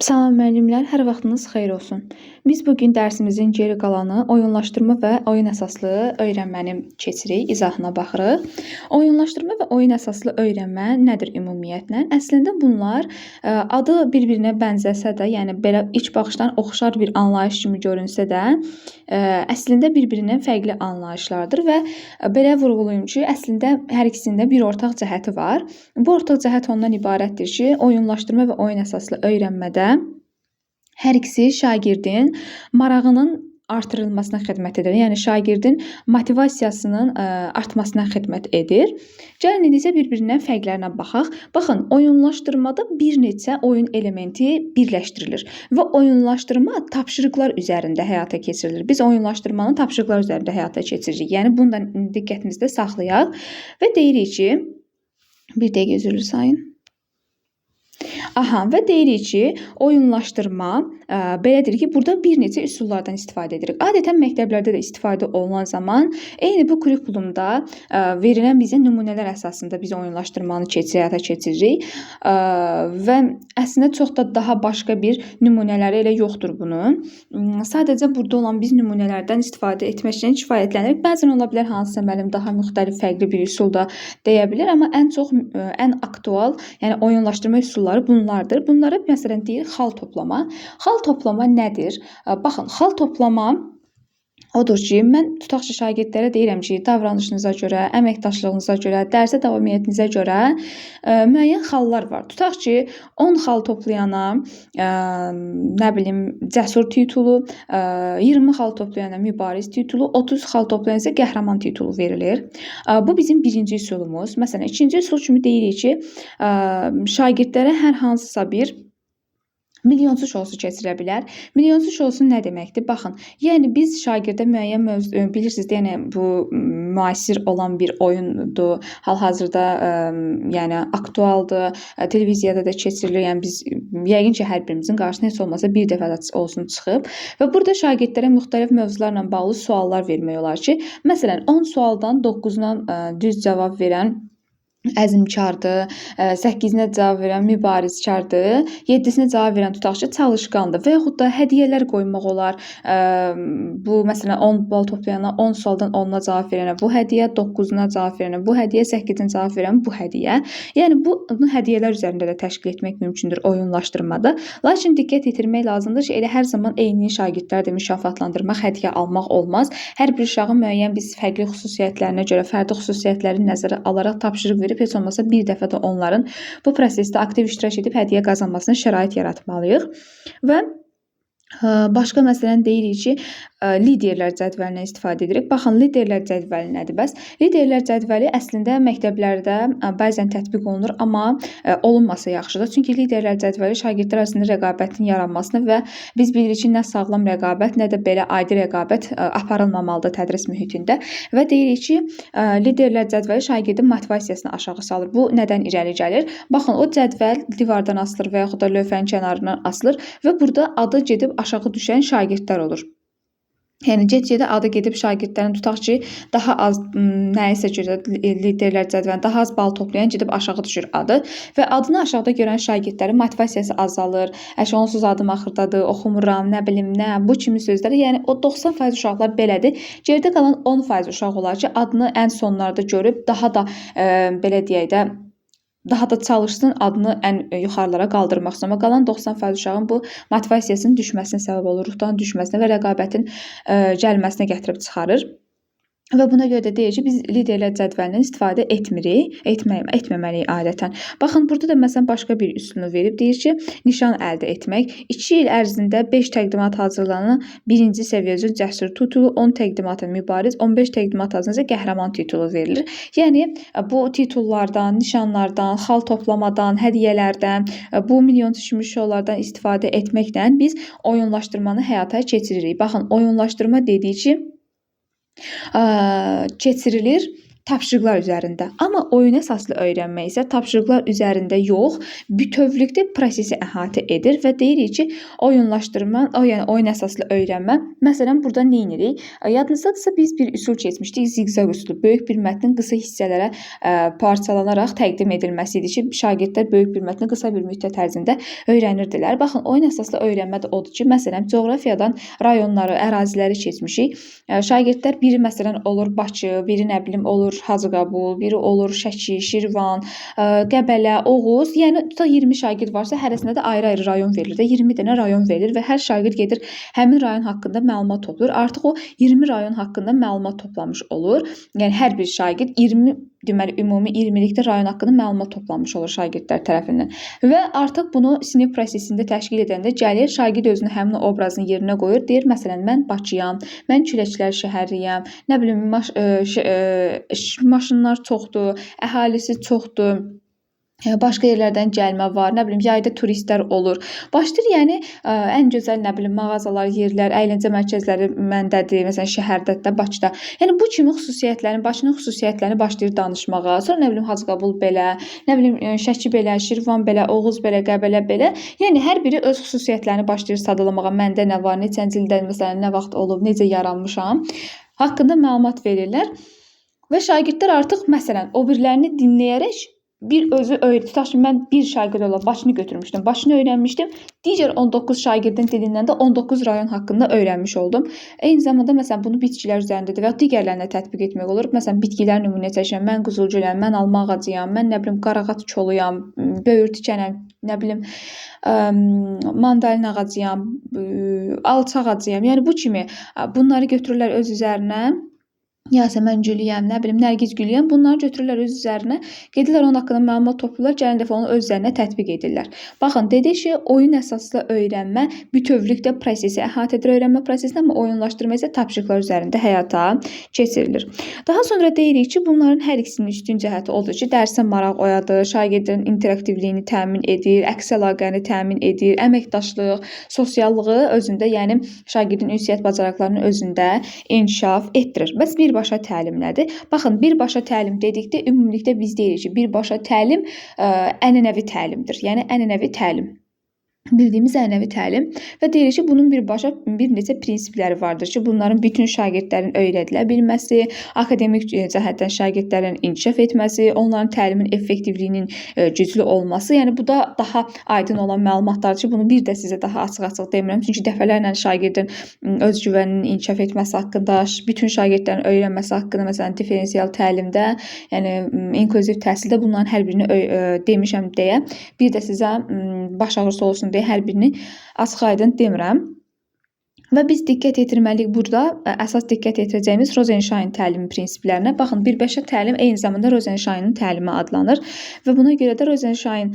Salam müəllimlər, hər vaxtınız xeyir olsun. Biz bugün dərsimizin geri qalanı oyunlaşdırma və oyun əsaslı öyrənməni keçirik, izahına baxırıq. Oyunlaşdırma və oyun əsaslı öyrənmə nədir ümumiyyətlə? Əslində bunlar adı bir-birinə bənzəsə də, yəni belə ilk baxışdan oxşar bir anlayış kimi görünsə də, əslində bir-birindən fərqli anlayışlardır və belə vurğulayım ki, əslində hər ikisində bir ortaq cəhəti var. Bu ortaq cəhət ondan ibarətdir ki, oyunlaşdırma və oyun əsaslı öyrənmədə hər ikisi şagirdin marağının artırılmasına xidmət edir. Yəni şagirdin motivasiyasının artmasına xidmət edir. Gəlin indi isə bir-birindən fərqlərinə baxaq. Baxın, oyunlaşdırmada bir neçə oyun elementi birləşdirilir və oyunlaşdırma tapşırıqlar üzərində həyata keçirilir. Biz oyunlaşdırmanı tapşırıqlar üzərində həyata keçiririk. Yəni bundan diqqətinizdə saxlayaq və deyirik ki, bir dəqiqə üzr sayın. Və deyirik ki, oyunlaşdırma belədir ki, burada bir neçə üsullardan istifadə edirik. Adətən məktəblərdə də istifadə olunan zaman eyni bu kurikulumda verilən bizə nümunələr əsasında biz oyunlaşdırmanı həyata keçiririk və əslində çox da daha başqa bir nümunələri elə yoxdur bunun. Sadəcə burada olan biz nümunələrdən istifadə etməklə kifayətlənirik. Bəzən ola bilər hansısa müəllim daha müxtəlif fərqli bir üsul da deyə bilər, amma ən aktual, yəni oyunlaşdırma üsulları bunlardır. Bunlara məsələn deyir xal toplama. Xal toplama nədir? Baxın, xal toplama odur ki, mən tutaq ki, şagirdlərə deyirəm ki, davranışınıza görə, əməkdaşlığınıza görə, dərsə davamiyyətinizə görə müəyyən xallar var. Tutaq ki, 10 xal toplayana, cəsur titulu, 20 xal toplayana mübariz titulu, 30 xal toplayana isə qəhrəman titulu verilir. Bu bizim birinci üsulumuz. Məsələn, ikinci üsul kimi deyirik ki, şagirdlərə hər hansısa bir milyonçu şousu keçirə bilər. Milyonçu şousu nə deməkdir? Baxın, yəni biz şagirdə müəyyən mövzu, bilirsiniz, yəni bu müasir olan bir oyundur. Hal-hazırda yəni aktualdır. Televiziyada da keçirilir. Yəni biz yəqin ki, hər birimizin qarşısına heç olmasa bir dəfə də olsun çıxıb və burada şagirdlərə müxtəlif mövzularla bağlı suallar vermək olar ki, məsələn, 10 sualdan 9-dan düz cavab verən əzmkardır, 8-nə cavab verən mübarizkardır, 7-sinə cavab verən tutaq ki, çalışqandır və yaxud da hədiyyələr qoymaq olar. Bu, məsələn, 10 bal toplayana 10 sualdan 10-na cavab verənə bu hədiyyə, 9-una cavab verənə bu hədiyyə, 8-nə cavab verənə bu hədiyyə. Yəni, bunu hədiyyələr üzərində də təşkil etmək mümkündür oyunlaşdırmada. Lakin diqqət yetirmək lazımdır ki, elə hər zaman eyni şagirdləri də mükafatlandırmaq, hədiyyə almaq olmaz. Hər bir uşağın müəyyən biz fərqli xüsusiyyətlərinə görə, fərdi xüsusiyyətləri nəzərə alaraq tapşırıq verib, heç olmasa bir dəfə də onların bu prosesdə aktiv iştirak edib hədiyyə qazanmasına şərait yaratmalıyıq. Və başqa məsələn deyirik ki, liderlər cədvəlindən istifadə edirik. Baxın, liderlər cədvəli nədir bəs? Liderlər cədvəli əslində məktəblərdə bəzən tətbiq olunur, amma olunmasa yaxşıdır. Çünki liderlər cədvəli şagirdlər arasında rəqabətin yaranmasını və biz bilirik ki, nə sağlam rəqabət, nə də belə adi rəqabət aparılmamalıdır tədris mühitində və deyirik ki, liderlər cədvəli şagirdin motivasiyasını aşağı salır. Bu nədən irəli gəlir? Baxın, o cədvəl divardan asılır və yaxud da lövhənin kənarından asılır və burada adı gedib aşağı düşən şagirdlər olur. Yəni, get-gedə adı gedib şagirdlərin tutaq ki, daha az nəyisə görə liderlər cədvəlində daha az bal toplayan gedib aşağı düşür adı və adını aşağıda görən şagirdlərin motivasiyası azalır. Onsuz adım axırdadır, oxumuram, nə bilim nə, bu kimi sözlər. Yəni, o 90% uşaqlar belədir. Geridə qalan 10% uşaq olar ki, adını ən sonlarda görüb daha da belə deyək də, daha da çalışsın adını ən yuxarılara qaldırmaq üçün. Amma qalan 90% uşağın bu motivasiyasının düşməsinə səbəb olur, ruhdan düşməsinə və rəqabətin gəlməsinə gətirib çıxarır. Və buna görə də deyir ki, biz liderlər cədvəlindən istifadə etməməliyik adətən. Baxın, burada da məsələn başqa bir üsulunu verib. Deyir ki, nişan əldə etmək. 2 il ərzində 5 təqdimat hazırlanan birinci səviyyə üzrə cəsur titulu, 10 təqdimata mübariz, 15 təqdimat hazırlansa qəhrəman titulu verilir. Yəni, bu titullardan, nişanlardan, xal toplamadan, hədiyyələrdən, bu milyon düşmüş şoulardan istifadə etməklə biz oyunlaşdırmanı həyata keçiririk. Baxın, oyunlaşdırma dedik ki, keçirilir tapşırıqlar üzərində. Amma oyun əsaslı öyrənmə isə tapşırıqlar üzərində yox, bütövlükdə prosesi əhatə edir və deyirik ki, oyunlaşdırma, yəni oyun əsaslı öyrənmə. Məsələn, burada nə edirik? Yadınızdadırsa biz bir üsul keçmişdik, ziqzaq üsulu. Böyük bir mətnin qısa hissələrə parçalanaraq təqdim edilməsi idi ki, şagirdlər böyük bir mətni qısa bir müddət ərzində öyrənirdilər. Baxın, oyun əsaslı öyrənmə də odur ki, məsələn, coğrafiyadan rayonları, əraziləri keçmişik. Şagirdlər biri məsələn olur Bakı, biri nə bilim olur Hacıqabul, biri olur Şəki, Şirvan, Qəbələ, Oğuz. Yəni tuta 20 şagird varsa, hərəsində də ayrı-ayrı rayon verilir də, 20 dənə rayon verilir və hər şagird gedir həmin rayon haqqında məlumat toplayır. Artıq o 20 rayon haqqında məlumat toplamış olur. Yəni hər bir şagird 20 deməli ümumi 20-likdə rayon haqqında məlumat toplanmış olur şagirdlər tərəfindən. Və artıq bunu sinif prosesində təşkil edəndə gəlir, şagird özünü həmin obrazın yerinə qoyur, deyir məsələn mən Bakıyam, mən Küləklər şəhərliyəm, nə bilim maşınlar çoxdur, əhalisi çoxdur. Başqa yerlərdən gəlmə var, nə bilim yayda turistlər olur. Başlayır, yəni ən gözəl nə bilim mağazalar, yerlər, əyləncə mərkəzləri məndədir, məsələn şəhərdədir, Bakıda. Yəni bu kimi xüsusiyyətlərini, Bakının xüsusiyyətlərini başlayır danışmağa. Sonra nə bilim Hacıqabul belə, nə bilim Şəki belə, Şirvan belə, Oğuz belə, Qəbələ belə. Yəni hər biri öz xüsusiyyətlərini başlayır sadalamağa. Məndə nə var, neçənci ildə məsələn nə vaxt olub, necə yaranmışam haqqında məlumat verirlər. Və şagirdlər artıq məsələn o birilərini dinləyərək bir özü öyrədir. Tutaq ki, mən bir şagird olan Bakını götürmüşdüm. Bakını öyrənmişdim. Digər 19 şagirdin dilindən də 19 rayon haqqında öyrənmiş oldum. Eyni zamanda məsələn bunu bitkilər üzərində və ya digərlərinə tətbiq etmək olur. Məsələn bitkilər nümunə çəkirəm. Mən qızılgüləm, mən alma ağacıyam, mən nə bilim qarağat koluyam, böyür tikənəm, nə bilim mandalina ağacıyam, alça ağacıyam. Yəni bu kimi bunları götürürlər öz üzərinə. Yasəmən gülüyəm, nə bilim Nərgiz gülüyəm. Bunları götürürlər öz üzərinə, gedirlər onun haqqında məlumat toplayırlar, gələn dəfə onu öz üzərinə tətbiq edirlər. Baxın, dedik ki, oyun əsaslı öyrənmə bütövlükdə prosesi əhatə edir öyrənmə prosesini, amma oyunlaşdırma isə tapşırıqlar üzərində həyata keçirilir. Daha sonra deyirik ki, bunların hər ikisinin üstün cəhəti odur ki, dərsə maraq oyadır, şagirdin interaktivliyini təmin edir, əks əlaqəni təmin edir, əməkdaşlıq, sosiallığı özündə, yəni şagirdin ünsiyyət bacarıqlarını özündə inkişaf etdirir. Bəs birbaşa təlim nədir? Baxın, birbaşa təlim dedikdə ümumilikdə biz deyirik ki, birbaşa təlim ənənəvi təlimdir. Yəni ənənəvi təlim. Bildiyimiz ənənəvi təlim və deyirik ki, bunun birbaşa bir neçə prinsipləri vardır ki, bunların bütün şagirdlərin öyrədilə bilməsi, akademik cəhətdən şagirdlərin inkişaf etməsi, onların təlimin effektivliyinin güclü olması. Yəni bu da daha aydın olan məlumatlardır ki, bunu bir də sizə daha açıq-açıq demirəm. Çünki dəfələrlə şagirdin özgüvəninin inkişaf etməsi haqqında, bütün şagirdlərin öyrənməsi haqqında, məsələn, differensial təlimdə, yəni inklüziv təhsildə bunların hər birini demişəm deyə, bir də sizə baş ağrısı olsun deyə hər birini açıq-aydın demirəm. Və biz diqqət yetirməliyik burada əsas diqqət yetirəcəyimiz Rosenstein təlimi prinsiplərinə. Baxın, birbaşa təlim eyni zamanda Rosensteinin təlimi adlanır və buna görə də Rosenstein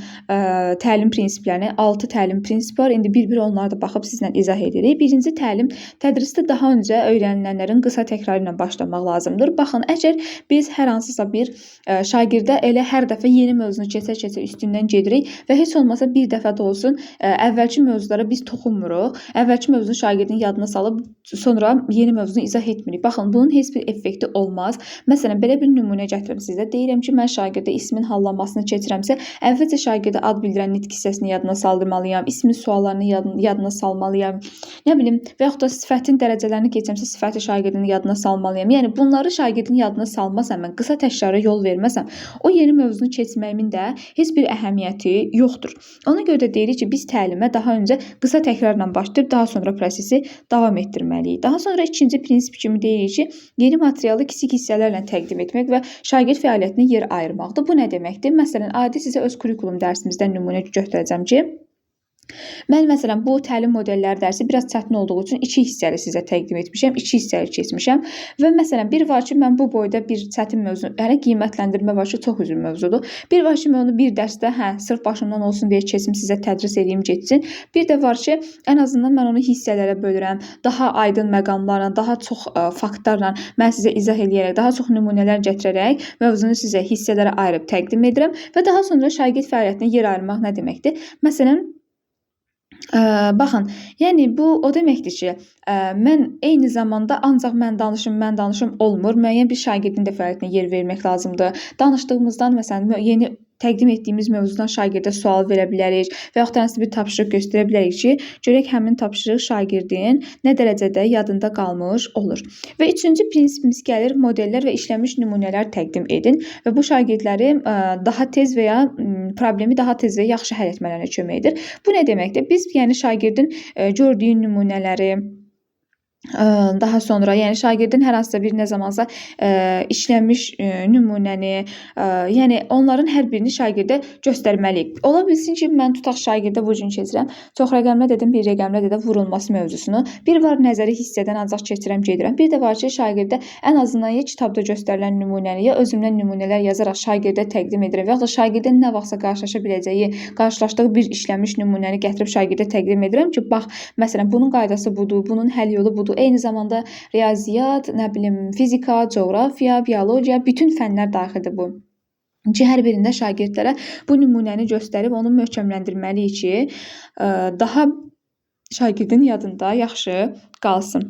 təlim prinsiplərinə 6 təlim prinsipi var. İndi bir-bir onları da baxıb sizlə izah edirik. Birinci təlim, tədrisdə daha öncə öyrənilənlərin qısa təkrarı ilə başlamaq lazımdır. Baxın, əgər biz hər hansısa bir şagirdə elə hər dəfə yeni mövzunu keçə-keçə üstündən gedirik və heç olmasa bir dəfə də olsun əvvəlki mövzulara biz toxunmuruq. Əvvəlki mövzunu şagirdin yadına salıb sonra yeni mövzunu izah etmirik. Baxın, bunun heç bir effekti olmaz. Məsələn, belə bir nümunə gətirim sizə. Deyirəm ki, mən şagirdə ismin hallanmasını keçirəmsə, əvvəlcə şagirdə ad bildirən nitq hissəsini yadına saldırmalıyam, ismin suallarını yadına salmalıyam. Nə bilim, və yaxud da sifətin dərəcələrini keçəmsə, sifəti şagirdin yadına salmalıyam. Yəni bunları şagirdin yadına salmasam, mən qısa təkrara yol verməsəm, o yeni mövzunu keçməyimin də heç bir əhəmiyyəti yoxdur. Ona görə də deyirik ki, biz təlimə daha öncə qısa təkrarla başlayıb daha sonra prosesi davam etdirməliyik. Daha sonra ikinci prinsip kimi deyirik ki, yeni materialı kiçik hissələrlə təqdim etmək və şagird fəaliyyətinə yer ayırmaqdır. Bu nə deməkdir? Məsələn, adi sizə öz kurikulum dərsimizdən nümunə göstərəcəm ki, mən məsələn bu təlim modelləri dərsi biraz çətin olduğu üçün 2 hissəli sizə təqdim etmişəm, 2 hissəli keçmişəm və məsələn bir var ki, mən bu boyda bir çətin mövzu, yəni qiymətləndirmə var ki, çox uzun mövzudur. Bir var ki, mən onu bir dərsdə, sırf başımdan olsun deyə keçim, sizə tədris edeyim, getsin. Bir də var ki, ən azından mən onu hissələrə bölürəm, daha aydın məqamlarla, daha çox faktlarla mən sizə izah edərək, daha çox nümunələr gətirərək mövzunu sizə hissələrə ayırıb təqdim edirəm və daha sonra şagird fəaliyyətinə yer ayırmaq nə deməkdir? Məsələn, Baxın, yəni bu o deməkdir ki, mən eyni zamanda ancaq mən danışım olmur. Müəyyən bir şagirdin də fəaliyyətinə yer vermək lazımdır. Danışdığımızdan məsələn yeni təqdim etdiyimiz mövzudan şagirdə sual verə bilərik və yaxud da hansısa bir tapşırıq göstərə bilərik ki, görək həmin tapşırıq şagirdin nə dərəcədə yadında qalmış olur. Və üçüncü prinsipimiz gəlir modellər və işlənmiş nümunələr təqdim edin və bu şagirdləri daha tez və ya problemi daha tez və yaxşı həll etmələrinə kömək edir. Bu nə deməkdir? Biz yəni şagirdin gördüyü nümunələri daha sonra, yəni şagirdin hər hansısa bir nə zamansa işlənmiş nümunəni, yəni onların hər birini şagirdə göstərməliyik. Ola bilsin ki, mən tutaq şagirdə bu gün keçirəm, çox rəqəmlə dedim, bir rəqəmlə də vurulması mövzusunu. Bir var nəzəri hissədən ancaq keçirəm, gedirəm. Bir də var ki, şagirdə ən azından ya kitabda göstərilən nümunəni, ya özümdən nümunələr yazaraq şagirdə təqdim edirəm və ya da şagirdin nə vaxtsa qarşılaşa biləcəyi, qarşılaşdığı bir işlənmiş nümunəni gətirib şagirdə təqdim edirəm ki, bax, məsələn, bunun qaydası budur, bunun həll yolu budur. Eyni zamanda riyaziyyat, nə bilim, fizika, coğrafiya, biologiya, bütün fənlər daxildir bu. Ki, hər birində şagirdlərə bu nümunəni göstərib onu möhkəmləndirməliyik ki, daha şagirdin yadında yaxşı qalsın.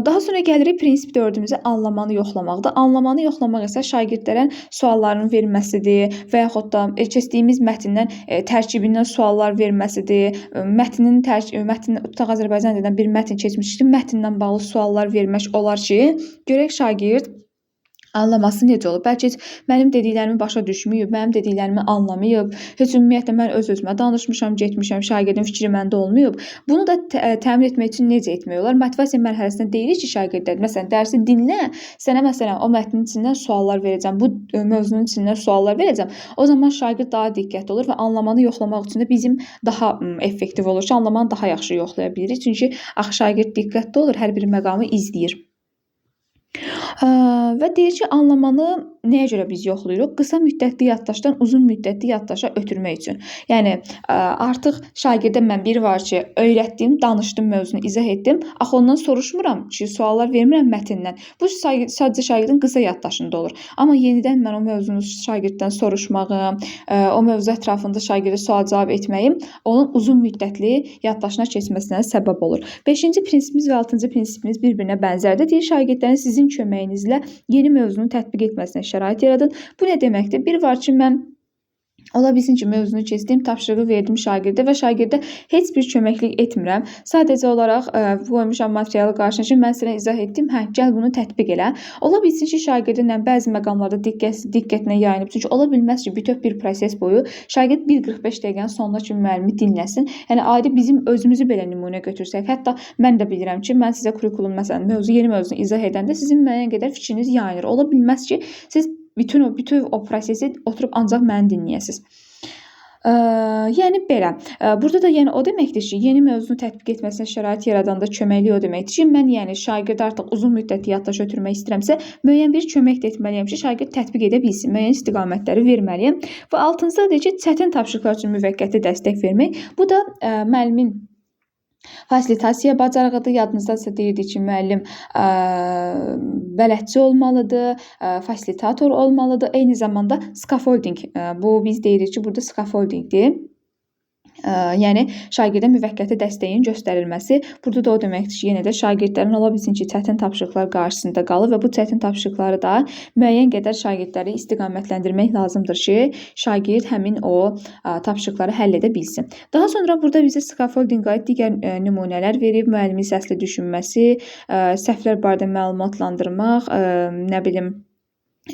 Daha sonra gəlirik prinsip 4-ümüzə anlamanı yoxlamaqda. Anlamanı yoxlamaq isə şagirdlərin suallarının verməsidir və yaxud da keçdiyimiz mətndən tərkibindən suallar verməsidir. Tutaq Azərbaycan dilində bir mətn keçmişdik, mətndən bağlı suallar vermək olar ki, görək şagird anlaması necə olur? Bəlkə mənim dediklərimi başa düşməyib, mənim dediklərimi anlamayıb, heç ümumiyyətlə mən öz-özümə danışmışam, getmişəm, şagirdin fikri məndə olmayıb. Bunu da təmin etmək üçün necə etmək olar? Motivasiya mərhələsində deyirik ki, şagirdlər, məsələn, dərsi dinlə, sənə məsələn o mətnin içindən suallar verəcəm, bu mövzunun içindən suallar verəcəm. O zaman şagird daha diqqətli olur və anlamanı yoxlamaq üçün də bizim daha effektiv olur ki, anlamanı daha yaxşı yoxlaya bilirik. Çünki axı şagird diqqətli olur, hər bir məqamı izləyir. Və deyir ki, anlamanı nəyə görə biz yoxlayırıq? Qısa müddətli yaddaşdan uzun müddətli yaddaşa ötürmək üçün. Yəni, artıq şagirdə mən bir var ki, öyrətdim, danışdım, mövzunu izah etdim. Axı ondan soruşmuram ki, suallar vermirəm mətndən. Bu sadəcə şagirdin qısa yaddaşında olur. Amma yenidən mən o mövzunu şagirddən soruşmağım, o mövzu ətrafında şagirdə sual-cavab etməyim onun uzun müddətli yaddaşına keçməsinə səbəb olur. 5-ci prinsipimiz və 6-cı prinsipimiz bir-birinə bənzərdir. Deyir, şagirdlərin sizin köməyinizlə yeni mövzunu tətbiq etməsinə şərait yaradın. Bu nə deməkdir? Bir var ki, mən ola bilsin ki, mövzunu keçdim, tapşırığı verdim şagirdə və şagirdə heç bir köməklik etmirəm. Sadəcə olaraq qoymuşam materialı qarşına ki, mən sənə izah etdim, gəl bunu tətbiq elə. Ola bilsin ki, şagirdinlə bəzi məqamlarda diqqətinə yayınıb. Çünki ola bilməz ki, bütöv bir proses boyu şagird 1:45 dəqiqənin sonuna kimi müəllimi dinləsin. Yəni, adi bizim özümüzü belə nümunə götürsək, hətta mən də bilirəm ki, mən sizə kurikulum, məsələn, yeni mövzunu izah edəndə sizin müəyyən qədər fikriniz yayınır. Ola bilməz ki, siz bütöv o prosesi oturub ancaq məni dinləyəsiniz. Yəni belə. Burada da yəni o deməkdir ki, yeni mövzunu tətbiq etməsinə şərait yaradanda köməklik o deməkdir ki, mən yəni şagirdə artıq uzun müddətli yaddaş ötürmək istəyirəmsə, müəyyən bir kömək də etməliyəm ki, şagird tətbiq edə bilsin, müəyyən istiqamətləri verməliyəm. Və 6-cıda deyir ki, çətin tapşırıqlar üçün müvəqqəti dəstək vermək. Bu da müəllimin fasilitasiya bacarığıdır. Yadınızdadsa deyirdik ki, müəllim bələdçi olmalıdır, fasilitator olmalıdır. Eyni zamanda scaffolding, bu biz deyirik ki, burada scaffoldingdir. Yəni şagirdə müvəqqəti dəstəyin göstərilməsi. Burada da o deməkdir ki, yenə də şagirdlərin ola bilsin ki, çətin tapşırıqlar qarşısında qalır və bu çətin tapşırıqları da müəyyən qədər şagirdləri istiqamətləndirmək lazımdır ki, şagird həmin o tapşırıqları həll edə bilsin. Daha sonra burada bizə scaffoldinqa aid digər nümunələr verib, müəllimin səsli düşünməsi, səhvlər barədə məlumatlandırmaq, nə bilim,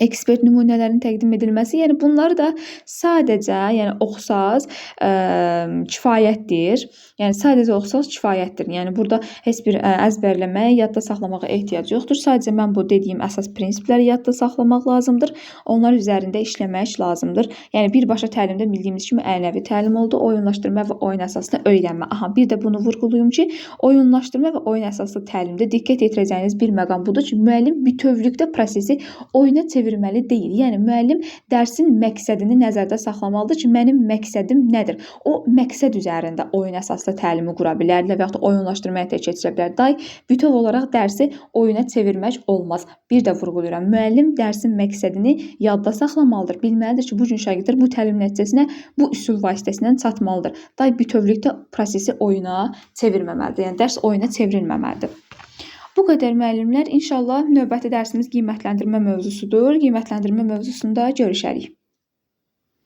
ekspert nümunələrinin təqdim edilməsi, yəni bunları da sadəcə, yəni oxusaz kifayətdir. Yəni sadəcə oxusaz kifayətdir. Yəni burada heç bir əzbərləməyə, yadda saxlamağa ehtiyac yoxdur. Sadəcə mən bu dediyim əsas prinsipləri yadda saxlamaq lazımdır. Onlar üzərində işləmək lazımdır. Yəni birbaşa təlimdə bildiyimiz kimi ənənəvi təlim oldu. Oyunlaşdırma və oyun əsaslı öyrənmə. Bir də bunu vurğulayım ki, oyunlaşdırma və oyun əsaslı təlimdə diqqət yetirəcəyiniz bir məqam budur ki, müəllim bütövlükdə prosesi oyuna çevirməlidir. çevirməli deyil. Yəni müəllim dərsin məqsədini nəzərdə saxlamalıdır ki, mənim məqsədim nədir? O məqsəd üzərində oyun əsaslı təlimi qura bilər və yaxud da oyunlaşdırmaya da keçirə bilər. Day bütöv olaraq dərsi oyuna çevirmək olmaz. Bir də vurğulayıram, müəllim dərsin məqsədini yadda saxlamalıdır. Bilməlidir ki, bu gün şagirdlər bu təlim nəticəsinə bu üsul vasitəsilə çatmalıdır. Day bütövlükdə prosesi oyuna çevirməməlidir. Yəni dərs oyuna çevrilməməlidir. Bu qədər müəllimlər. İnşallah növbəti dərsimiz qiymətləndirmə mövzusudur. Qiymətləndirmə mövzusunda görüşərik.